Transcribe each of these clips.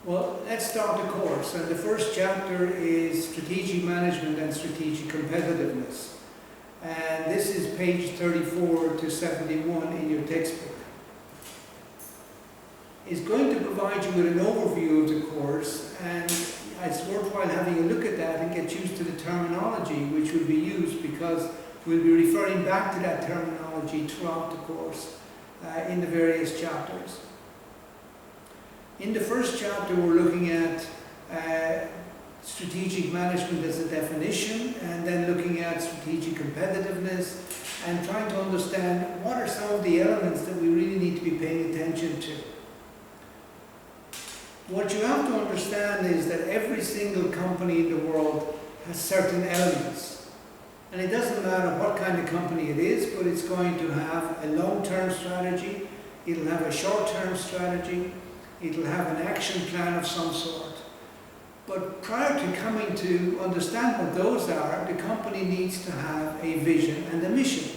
Well, let's start the course. And the first chapter is Strategic Management and Strategic Competitiveness. And this is page 34 to 71 in your textbook. It's going to provide you with an overview of the course, and it's worthwhile having a look at that and get used to the terminology which will be used, because we'll be referring back to that terminology throughout the course in the various chapters. In the first chapter, we're looking at strategic management as a definition, and then looking at strategic competitiveness, and trying to understand what are some of the elements that we really need to be paying attention to. What you have to understand is that every single company in the world has certain elements. And it doesn't matter what kind of company it is, but it's going to have a long-term strategy, it'll have a short-term strategy, it'll have an action plan of some sort. But prior to coming to understand what those are, the company needs to have a vision and a mission.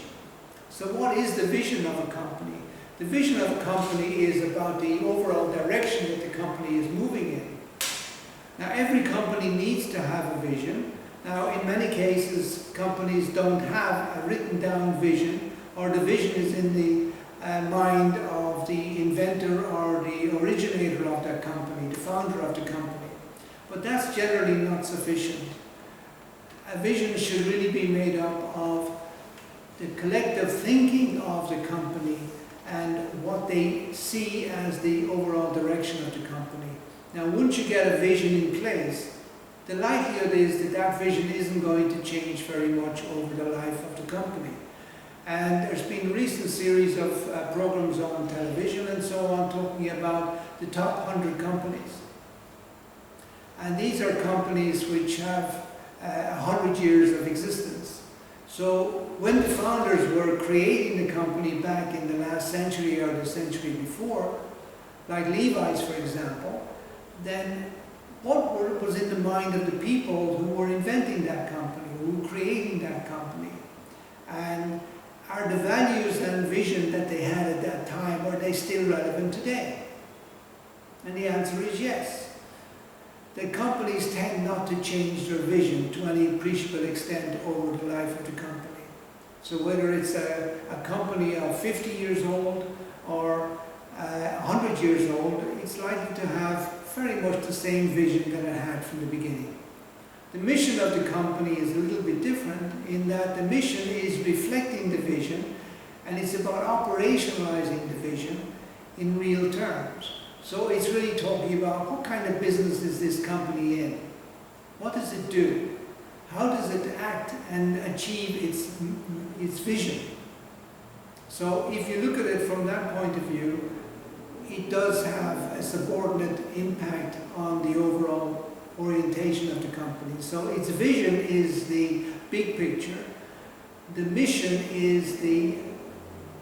So what is the vision of a company? The vision of a company is about the overall direction that the company is moving in. Now, every company needs to have a vision. Now, in many cases, companies don't have a written down vision, or the vision is in the mind of the inventor or the originator of that company, the founder of the company. But that's generally not sufficient. A vision should really be made up of the collective thinking of the company and what they see as the overall direction of the company. Now, once you get a vision in place, the likelihood is that that vision isn't going to change very much over the life of the company. And there's been a recent series of programs on television and so on talking about the top 100 companies. And these are companies which have 100 years of existence. So when the founders were creating the company back in the last century or the century before, like Levi's, for example, then what was in the mind of the people who were inventing that company, who were creating that company? And are the values and vision that they had at that time, are they still relevant today? And the answer is yes. The companies tend not to change their vision to any appreciable extent over the life of the company. So whether it's a company of 50 years old or 100 years old, it's likely to have very much the same vision that it had from the beginning. The mission of the company is a little bit different in that the mission is reflecting the vision, and it's about operationalizing the vision in real terms. So it's really talking about what kind of business is this company in? What does it do? How does it act and achieve its vision? So if you look at it from that point of view, it does have a subordinate impact on the overall orientation of the company. So its vision is the big picture. The mission is the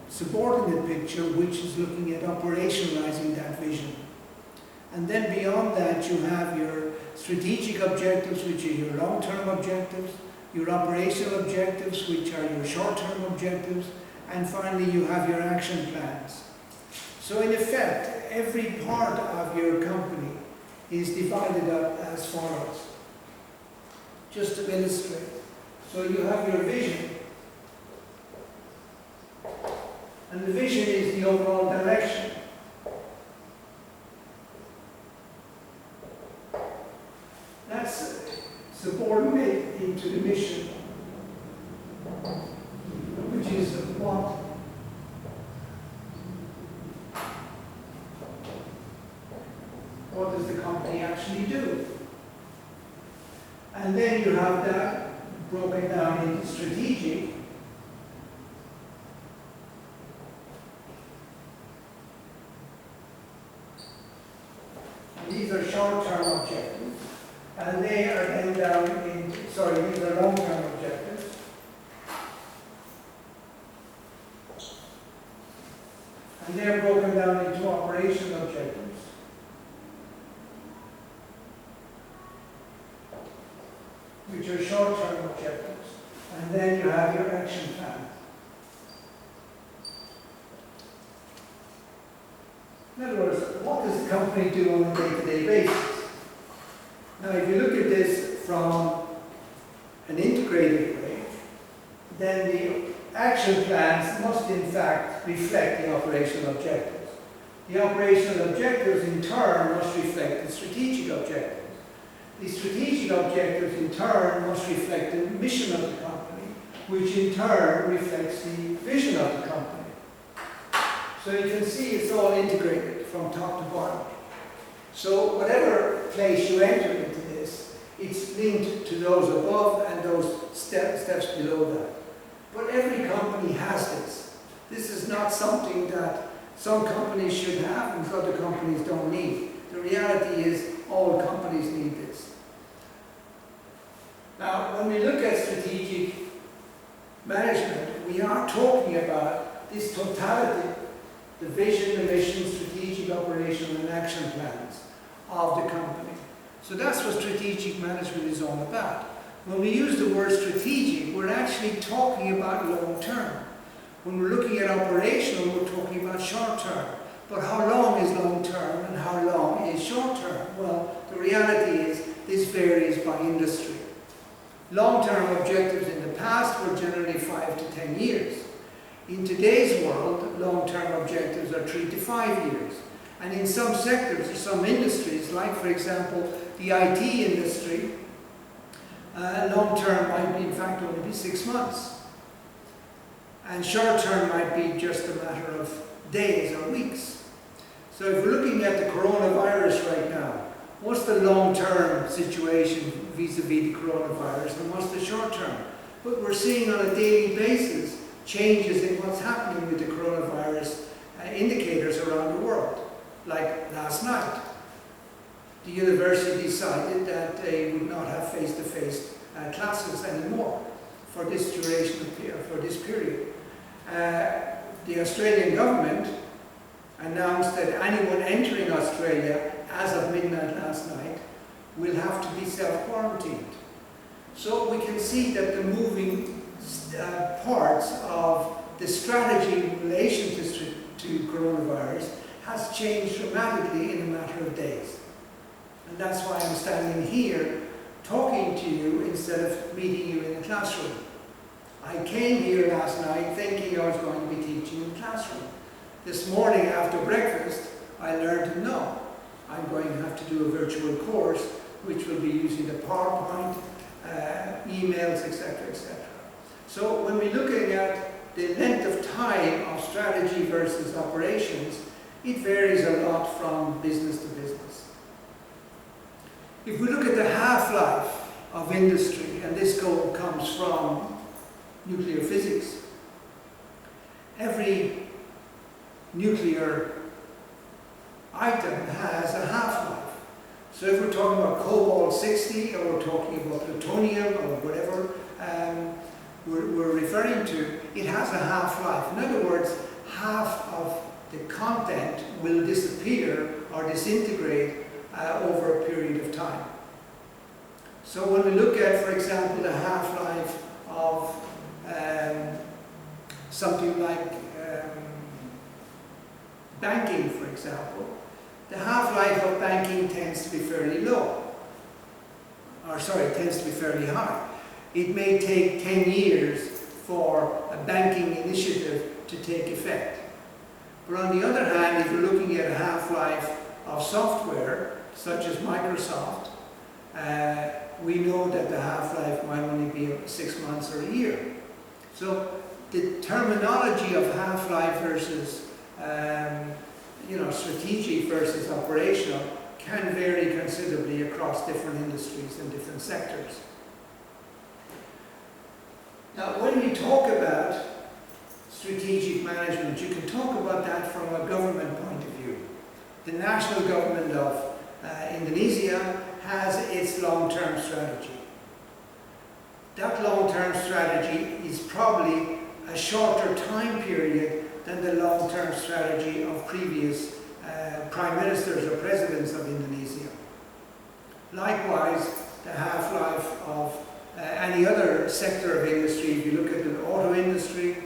subordinate picture, which is looking at operationalizing that vision. And then beyond that, you have your strategic objectives, which are your long-term objectives, your operational objectives, which are your short-term objectives, and finally you have your action plans. So in effect, every part of your company is divided up as follows. Just to illustrate. So you have your vision. And the vision is the overall direction. That's subordinate into the mission, which is what does the company actually do? And then you have that broken down into strategic. These are short-term objectives, and they are then down in, these are long-term objectives. And they're broken down into operational objectives. Which are short-term objectives. And then you have your action plan. In other words, what does the company do on on a day-to-day basis. Now, if you look at this from an integrated way, then the action plans must in fact reflect the operational objectives. The operational objectives in turn must reflect the strategic objectives. The strategic objectives in turn must reflect the mission of the company, which in turn reflects the vision of the company. So you can see it's all integrated from top to bottom. So whatever place you enter into this, it's linked to those above and those steps below that. But every company has this. This is not something that some companies should have and other companies don't need. The reality is all companies need this. Now, when we look at strategic management, we are talking about this totality, the vision, the mission, strategic, operational and action plans of the company. So that's what strategic management is all about. When we use the word strategic, we're actually talking about long term. When we're looking at operational, we're talking about short term. But how long is long term and how long is short term? Well, the reality is this varies by industry. Long-term objectives in the past were generally 5 to 10 years. In today's world, long-term objectives are 3 to 5 years. And in some sectors or some industries, like for example, the IT industry, long-term might be in fact only be 6 months. And short-term might be just a matter of days or weeks. So if we're looking at the coronavirus right now, what's the long-term situation vis-a-vis the coronavirus and what's the short-term? But we're seeing on a daily basis changes in what's happening with the coronavirus indicators around the world. Like last night, the university decided that they would not have face-to-face classes anymore for this duration of for this period. The Australian government announced that anyone entering Australia as of midnight last night will have to be self-quarantined. So we can see that the moving parts of the strategy in relation to coronavirus has changed dramatically in a matter of days. And that's why I'm standing here talking to you instead of meeting you in a classroom. I came here last night thinking I was going to be teaching in a classroom. This morning after breakfast, I learned to know I'm going to have to do a virtual course which will be using the PowerPoint, emails, etc., etc. So when we're looking at the length of time of strategy versus operations, it varies a lot from business to business. If we look at the half-life of industry, and this comes from nuclear physics, every nuclear item has a half-life. So if we're talking about cobalt-60 or we're talking about plutonium or whatever we're referring to, it has a half-life. In other words, half of the content will disappear or disintegrate over a period of time. So when we look at, for example, the half-life of something like banking, for example, the half-life of banking tends to be fairly low. Or sorry, it tends to be fairly high. It may take 10 years for a banking initiative to take effect. But on the other hand, if you're looking at a half-life of software, such as Microsoft, we know that the half-life might only be 6 months or a year. So the terminology of half-life versus strategic versus operational can vary considerably across different industries and different sectors. Now, when we talk about strategic management, you can talk about that from a government point of view. The national government of Indonesia has its long-term strategy. That long-term strategy is probably a shorter time period than the long-term strategy of previous prime ministers or presidents of Indonesia. Likewise, the half-life of any other sector of industry, if you look at the auto industry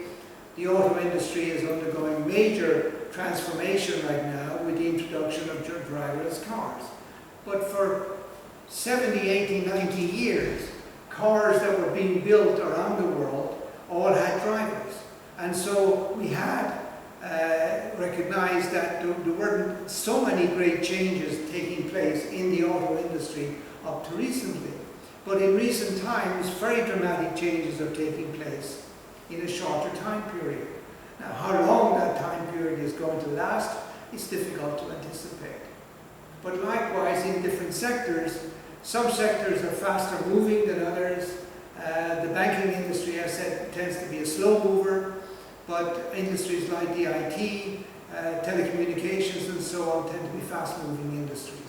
is undergoing major transformation right now with the introduction of driverless cars. But for 70, 80, 90 years, cars that were being built around the world all had drivers. And so we had recognized that there weren't so many great changes taking place in the auto industry up to recently. But in recent times, very dramatic changes are taking place in a shorter time period. Now, how long that time period is going to last is difficult to anticipate. But likewise, in different sectors, some sectors are faster moving than others. The banking industry, as I said, tends to be a slow mover, but industries like the IT, telecommunications and so on tend to be fast-moving industries.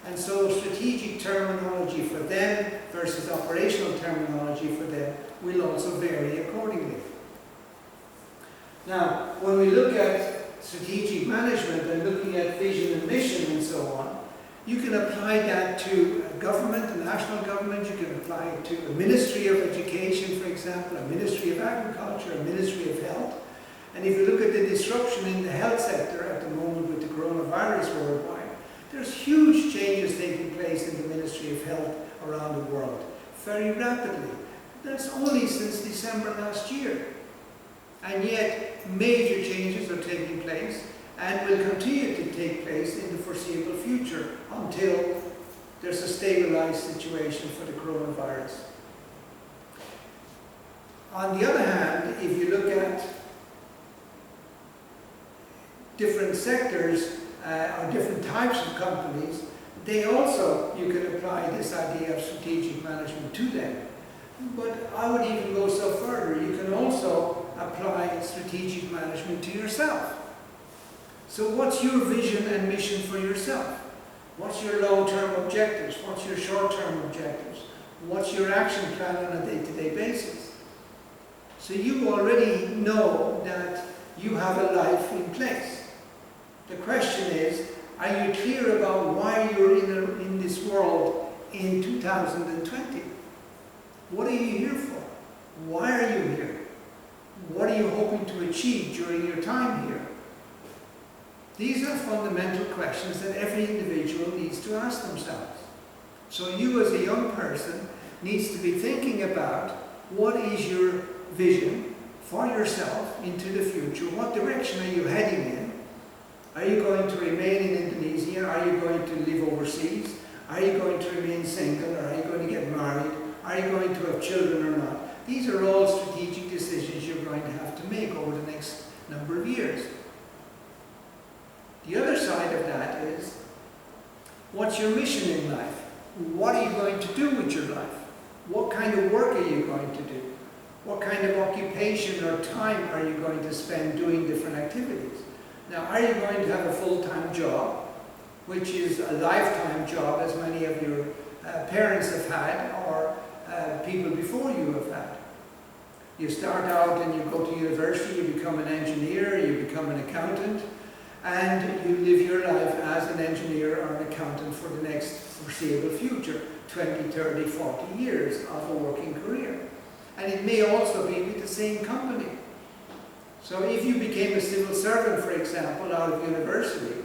And so strategic terminology for them versus operational terminology for them will also vary accordingly. Now, when we look at strategic management and looking at vision and mission and so on, you can apply that to a government, a national government. You can apply it to a Ministry of Education, for example, a Ministry of Agriculture, a Ministry of Health. And if you look at the disruption in the health sector at the moment with the coronavirus worldwide, there's huge changes taking place in the Ministry of Health around the world, very rapidly. That's only since December last year. And yet, major changes are taking place and will continue to take place in the foreseeable future until there's a stabilized situation for the coronavirus. On the other hand, if you look at different sectors or different types of companies, they also, you can apply this idea of strategic management to them. But I would even go so further, you can also apply strategic management to yourself. So what's your vision and mission for yourself? What's your long-term objectives? What's your short-term objectives? What's your action plan on a day-to-day basis? So you already know that you have a life in place. The question is, are you clear about why you're in this world in 2020? What are you here for? Why are you here? What are you hoping to achieve during your time here? These are fundamental questions that every individual needs to ask themselves. So you as a young person needs to be thinking about what is your vision for yourself into the future. What direction are you heading in? Are you going to remain in Indonesia? Are you going to live overseas? Are you going to remain single, or are you going to get married? Are you going to have children or not? These are all strategic decisions you're going to have to make over the next number of years. The other side of that is, what's your mission in life? What are you going to do with your life? What kind of work are you going to do? What kind of occupation or time are you going to spend doing different activities? Now, are you going to have a full-time job, which is a lifetime job, as many of your parents have had, or people before you have had? You start out and you go to university, you become an engineer, you become an accountant, and you live your life as an engineer or an accountant for the next foreseeable future, 20, 30, 40 years of a working career. And it may also be with the same company. So if you became a civil servant, for example, out of university,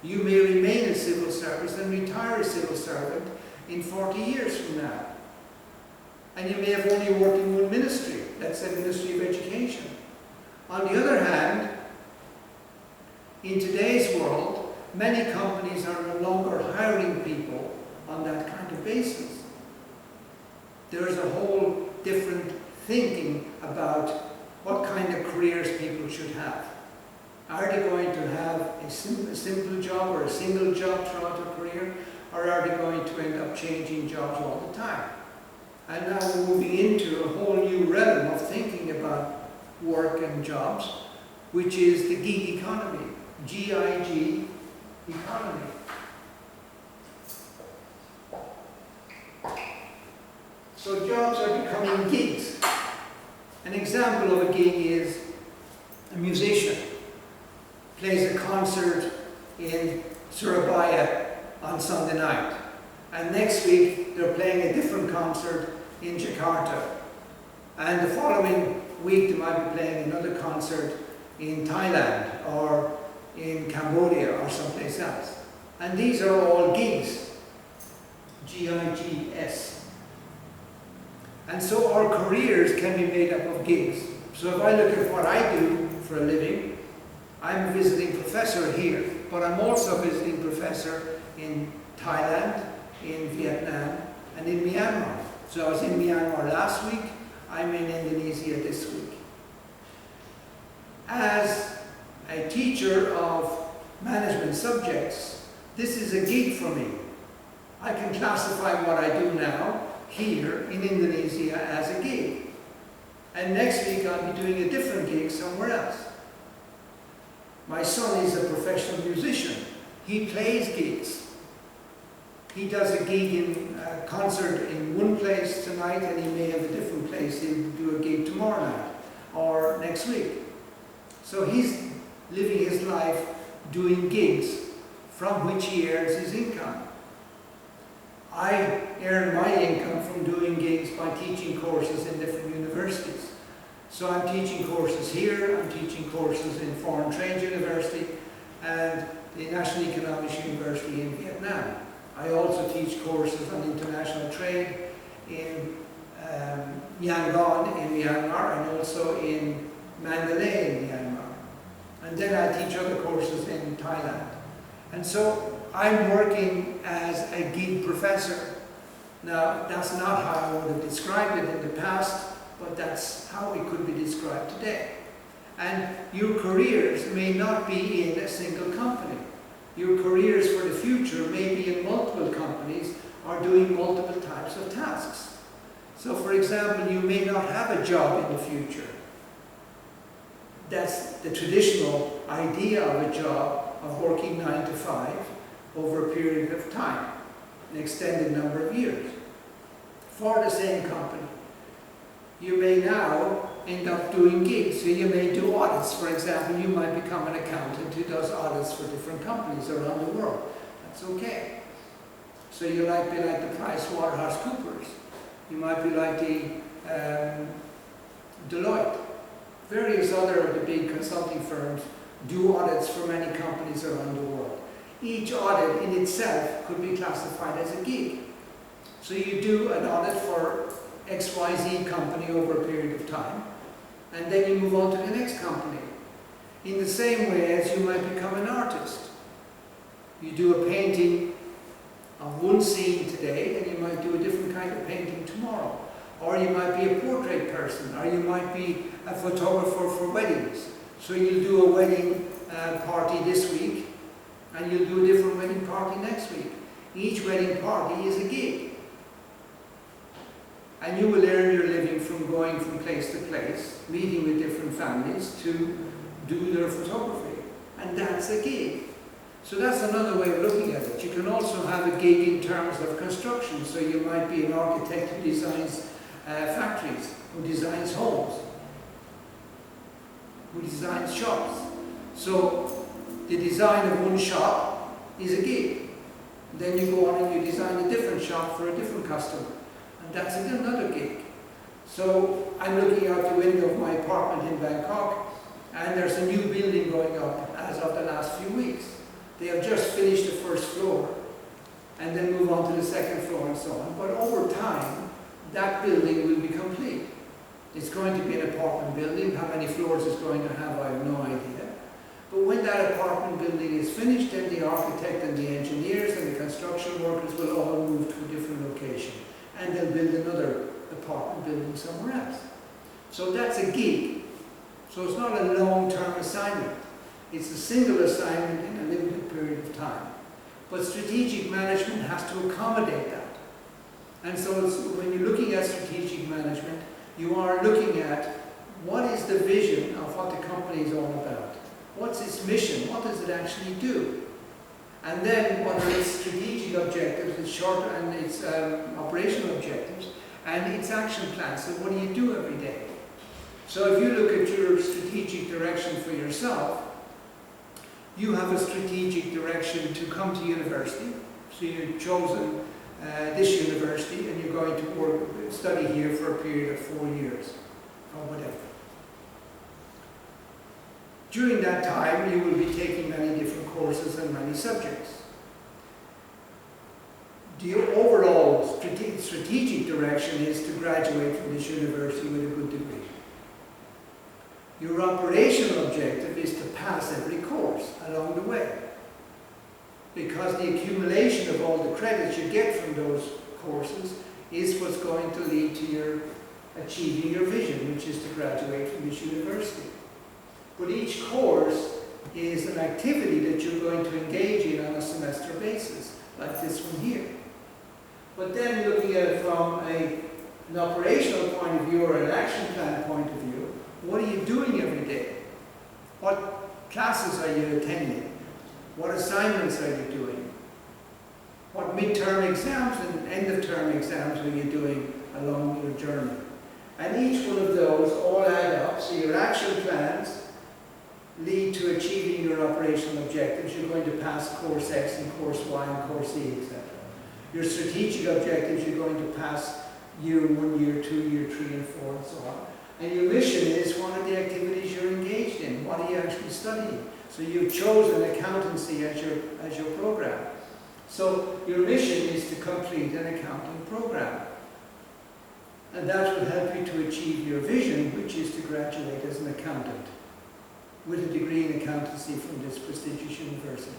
you may remain in civil service and retire a civil servant in 40 years from now. And you may have only worked in one ministry, that's the Ministry of Education. On the other hand, in today's world, many companies are no longer hiring people on that kind of basis. There's a whole different thinking about what kind of careers people should have. Are they going to have a simple job or a single job throughout their career, or are they going to end up changing jobs all the time? And now we're moving into a whole new realm of thinking about work and jobs, which is the gig economy, G-I-G economy. So jobs are becoming gigs. An example of a gig is a musician plays a concert in Surabaya on Sunday night, and next week they're playing a different concert in Jakarta, and the following week they might be playing another concert in Thailand or in Cambodia or someplace else. And these are all gigs, G-I-G-S. And so our careers can be made up of gigs. So if I look at what I do for a living, I'm a visiting professor here, but I'm also a visiting professor in Thailand, in Vietnam, and in Myanmar. So I was in Myanmar last week, I'm in Indonesia this week. As a teacher of management subjects, this is a gig for me. I can classify what I do now here in Indonesia as a gig. And next week I'll be doing a different gig somewhere else. My son is a professional musician. He plays gigs. He does a gig in a concert in one place tonight, and he may have a different place. He'll do a gig tomorrow night or next week. So he's living his life doing gigs from which he earns his income. I earn my income from doing gigs by teaching courses in different universities. So I'm teaching courses here, I'm teaching courses in Foreign Trade University and the National Economics University in Vietnam. I also teach courses on international trade in Yangon in Myanmar and also in Mandalay in Myanmar. And then I teach other courses in Thailand. And so I'm working as a gig professor. Now, that's not how I would have described it in the past, but that's how it could be described today. And your careers may not be in a single company. Your careers for the future may be in multiple companies or doing multiple types of tasks. So, for example, you may not have a job in the future. That's the traditional idea of a job, of working 9 to 5 over a period of time, an extended number of years, for the same company. You may now end up doing gigs, so you may do audits. For example, you might become an accountant who does audits for different companies around the world. That's okay. So you might be like the PricewaterhouseCoopers. You might be like the Deloitte. Various other of the big consulting firms do audits for many companies around the world. Each audit in itself could be classified as a gig. So you do an audit for XYZ company over a period of time, and then you move on to the next company. In the same way as you might become an artist. You do a painting of one scene today, and you might do a different kind of painting tomorrow. Or you might be a portrait person, or you might be a photographer for weddings. So you'll do a wedding party this week, and you'll do a different wedding party next week. Each wedding party is a gig. And you will earn your living from going from place to place, meeting with different families to do their photography. And that's a gig. So that's another way of looking at it. You can also have a gig in terms of construction. So you might be an architect who designs factories, who designs homes, who designs shops. So the design of one shop is a gig. Then you go on and you design a different shop for a different customer. And that's another gig. So I'm looking out the window of my apartment in Bangkok, and there's a new building going up as of the last few weeks. They have just finished the first floor, and then move on to the second floor and so on. But over time, that building will be complete. It's going to be an apartment building. How many floors it's going to have, I have no idea. But when that apartment building is finished, then the architect and the engineers and the construction workers will all move to a different location. And they'll build another apartment building somewhere else. So that's a gig. So it's not a long-term assignment. It's a single assignment in a limited period of time. But strategic management has to accommodate that. And so when you're looking at strategic management, you are looking at what is the vision of what the company is all about. What's its mission? What does it actually do? And then what are its strategic objectives, its short and its operational objectives, and its action plans. So what do you do every day? So if you look at your strategic direction for yourself, you have a strategic direction to come to university. So you've chosen this university and you're going to study here for a period of 4 years or whatever. During that time, you will be taking many different courses and many subjects. The overall strategic direction is to graduate from this university with a good degree. Your operational objective is to pass every course along the way, because the accumulation of all the credits you get from those courses is what's going to lead to your achieving your vision, which is to graduate from this university. But each course is an activity that you're going to engage in on a semester basis, like this one here. But then looking at it from an operational point of view or an action plan point of view, what are you doing every day? What classes are you attending? What assignments are you doing? What midterm exams and end of term exams are you doing along your journey? And each one of those all add up, so your action plans lead to achieving your operational objectives. You're going to pass course X and course Y and course E, etc. Your strategic objectives, you're going to pass year 1, year 2, year 3 and 4 and so on. And your mission is, what are the activities you're engaged in? What are you actually studying? So you've chosen accountancy as your program. So your mission is to complete an accounting program. And that will help you to achieve your vision, which is to graduate as an accountant with a degree in accountancy from this prestigious university.